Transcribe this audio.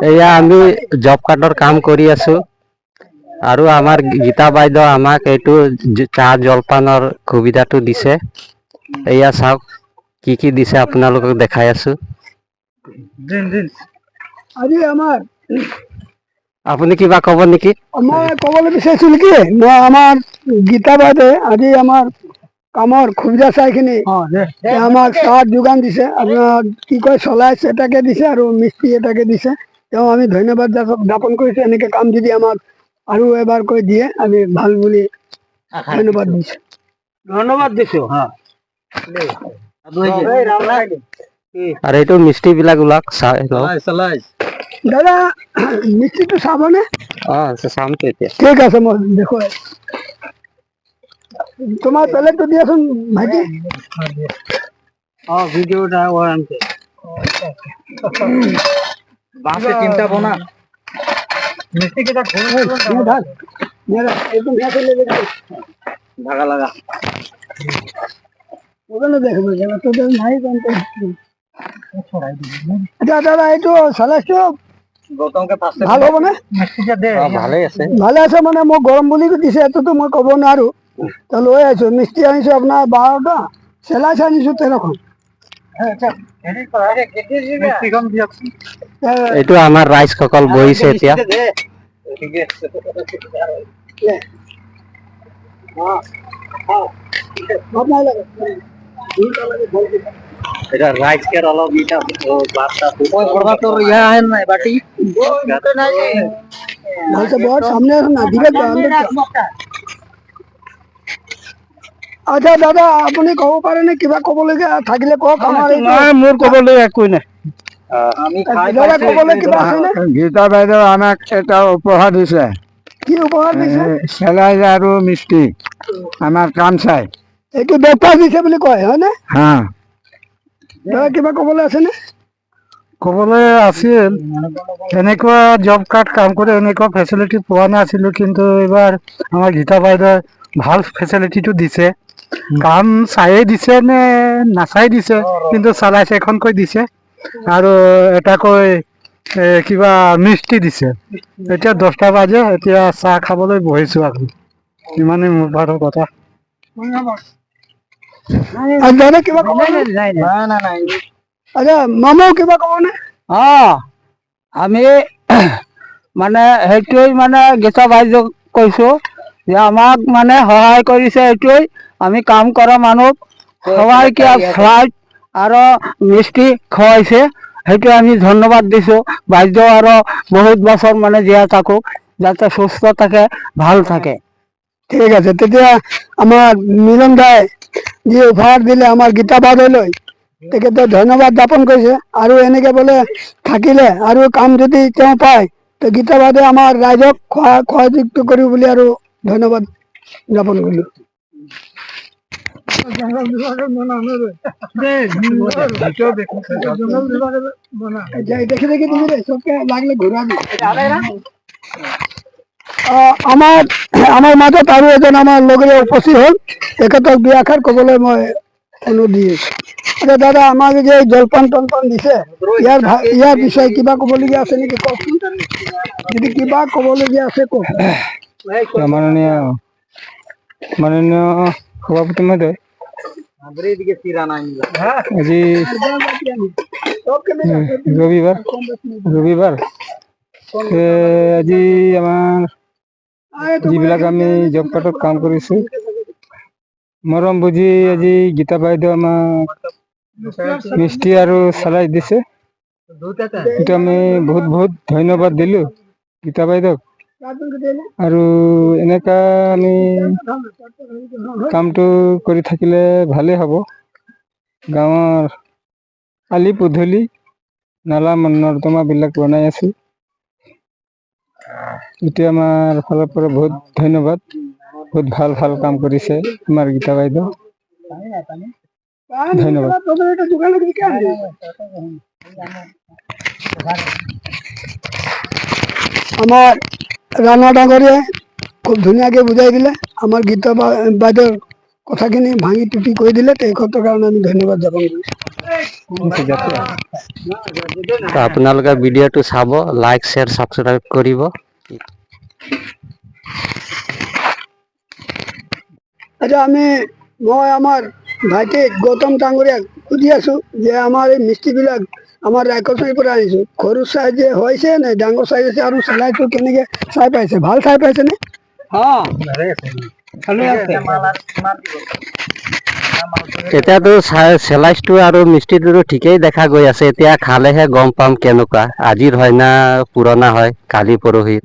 এয়া আমি জব কাৰ্ডৰ কাম কৰি আছো আৰু আমাৰ গীতা বাইদেউ আমাক এইটো চাহ জলপানৰ সুবিধাটো দিছে। এয়া চাওক কি কি দিছে আপোনালোকক দেখাই আছো। আজি আমাৰ আপুনি কিবা ক'ব নেকি? মই ক'বলৈ বিচাৰিছো নেকি মই আমাৰ গীতা বাইদেৱে আজি আমাৰ কামৰ সুবিধা চাইখিনি আমাক চাহ যোগান দিছে, আপোনাৰ কি কয় চলাইছে এটাকে দিছে আৰু মিস্ত্ৰী এটাকে দিছে। তেওঁ আমি ধন্যবাদ জ্ঞাপন কৰিছো। এনেকে কাম যদি আমাক আৰু এবাৰ কৈ দিয়ে আমি ভাল বুলি ধন্যবাদ দিছো। ধন্যবাদ দিছো। আৰু এইটো মিস্ত্ৰী বিলাক ওলাক চাই দাদা মিস্ত্ৰীটো চাবনে? চামটো এতিয়া। ঠিক আছে মই দেখুৱাই তোমাৰ পেলেটটো দিয়াচোন ভাইটি। ভিডিওটা বাঁশে তিনটা বনা মিস্ত্রি কেটা ভাগা লাগা দাদা এইটো চালাইছো ভাল হ'বনে? ভালেই আছে। ভালে আছে মানে মই গৰম বুলি দিছে এইটোতো মই ক'ব নোৱাৰো। লৈ আহিছো মিস্ত্ৰী আনিছো আপোনাৰ 12টা, চেলাইছ আনিছো 13খন। এইটো আমাৰ ৰাইজসকল বহিছে এতিয়া। এটা রাইস কে অলপ ইটা তোর ইয়া है না বাটি ভালছে বড় সামনে আসুন না দিকে আচ্ছা দাদা আপুনি ক'ব পাৰেনে কিবা ক'বলগীয়া থাকিলে কওক। আমাৰ মোৰ ক'বলৈ একো নাই। আমি খাই দাদা ক'বলৈ কিবা আছেনে? গীতা বাইদেউ আমাক এটা উপহাৰ দিছে। কি উপহাৰ দিছে? চেলাই আৰু মিস্ত্ৰী আমাৰ কাম চাই এইটো ব্ৰেকফাষ্ট দিছে বুলি কয় হয়নে? হা। দাদা কিবা ক'বলৈ আছেনে? ক'বলৈ আছিল এনেকুৱা জব কাৰ্ড কাম কৰি এনেকুৱা ফেচিলিটি পোৱা নাছিলো, কিন্তু এইবাৰ আমাৰ গীতা বাইদেৱে ভাল ফেচিলিটিটো দিছে। কাম চাইয়ে দিছে নে নাচাই দিছে, কিন্তু চালাইছে এখনকৈ দিছে আৰু এটাকৈ কিবা মিষ্টি দিছে। এতিয়া 10টা বাজে, এতিয়া চাহ খাবলৈ বহিছো আকৌ। ইমানেই মোৰ বাৰু কথা। দাদা কিবা ক'ব নে? আচ্ছা মামাও কিবা ক'বনে? আমি মানে সেইটোৱেই মানে গীতা বাইদেউক কৈছো যে আমাক মানে সহায় কৰিছে। এইটোৱেই আমি কাম কৰা মানুহ সবাই কি ফ্লাইট আৰু মিষ্টি খুৱাইছে, সেইটো আমি ধন্যবাদ দিছো। বাইদেউ আৰু বহুত বছৰ মানে জীয়াই থাকক, যাতে সুস্থ থাকে, ভাল থাকে। ঠিক আছে, তেতিয়া আমাৰ মিলন দাই যি উপহাৰ দিলে আমাৰ গীতা বাইদেউলৈ তেখেতে ধন্যবাদ জ্ঞাপন কৰিছে। আৰু এনেকে বোলে থাকিলে আৰু কাম যদি তেওঁ পায় তো গীতা বাইদেউ আমাৰ ৰাইজক সহযোগিত কৰিব বুলি আৰু ধন্যবাদ জ্ঞাপন কৰিলো। দেখি দেখি তুমি চবকে লাগলে ঘূৰাবি। আমাৰ মাজত আৰু এজন আমাৰ লগৰীয়া উপস্থিত হ'ল, তেখেতক দুআষাৰ ক'বলৈ মই অনুৰোধ দি আছো। আচ্ছা দাদা আমাক যে জলপান তলপান দিছে, ইয়াৰ বিষয়ে কিবা ক'বলগীয়া আছে নেকি কওকচোন। যদি কিবা ক'বলগীয়া আছে কওক। মাননীয় সভাপতি মহোদয়, আজি ৰবিবাৰ আজি আমাৰ যিবিলাক আমি জব কাৰ্ডত কাম কৰিছো, মৰম বুজি আজি গীতা বাইদেউ আমাক মিষ্টি আৰু চালাই দিছে। এইটো আমি বহুত বহুত ধন্যবাদ দিলো গীতা বাইদেউক। আৰু এনেকা আমি কামটো কৰি থাকিলে ভালেই হ'ব। গাঁৱৰ আলি পদূলি নালা নৰ্দমাবিলাক বনাই আছো। এতিয়া আমাৰ ফালৰ পৰা বহুত ধন্যবাদ। বহুত ভাল ভাল কাম কৰিছে আমাৰ গীতা বাইদেউ। ধন্যবাদ। আমাৰ ৰাণা ডাঙৰীয়াই খুব ধুনীয়াকে বুজাই দিলে। আমাৰ গীতা বাইদেউৰ কথাখিনি ভাঙি টুটি কৈ দিলে, তেখেতৰ কাৰণে আমি ধন্যবাদ জ্ঞাপন কৰিছো। তো আপোনালোকে ভিডিঅ'টো চাব, লাইক শ্বেয়াৰ ছাবস্ক্ৰাইব কৰিব। আচ্ছা মই আমাৰ ভাইটি গৌতম ডাঙৰীয়াক সুধি আছো যে আমাৰ এই মিস্ত্ৰীবিলাক আমাৰ ৰায়কচনিৰ পৰা আনিছো, সৰু চাইজ হৈছে নে ডাঙৰ চাইজ আছে, আৰু চেলাইটো কেনেকে চাই পাইছে, ভাল চাই পাইছে নে? এতিয়াতো চেলাইজটো আৰু মিস্ত্ৰীটো ঠিকেই দেখা গৈ আছে, এতিয়া খালেহে গম পাম কেনেকুৱা, আজিৰ হয় না পুৰণা হয়, কালি পৰহিৰ।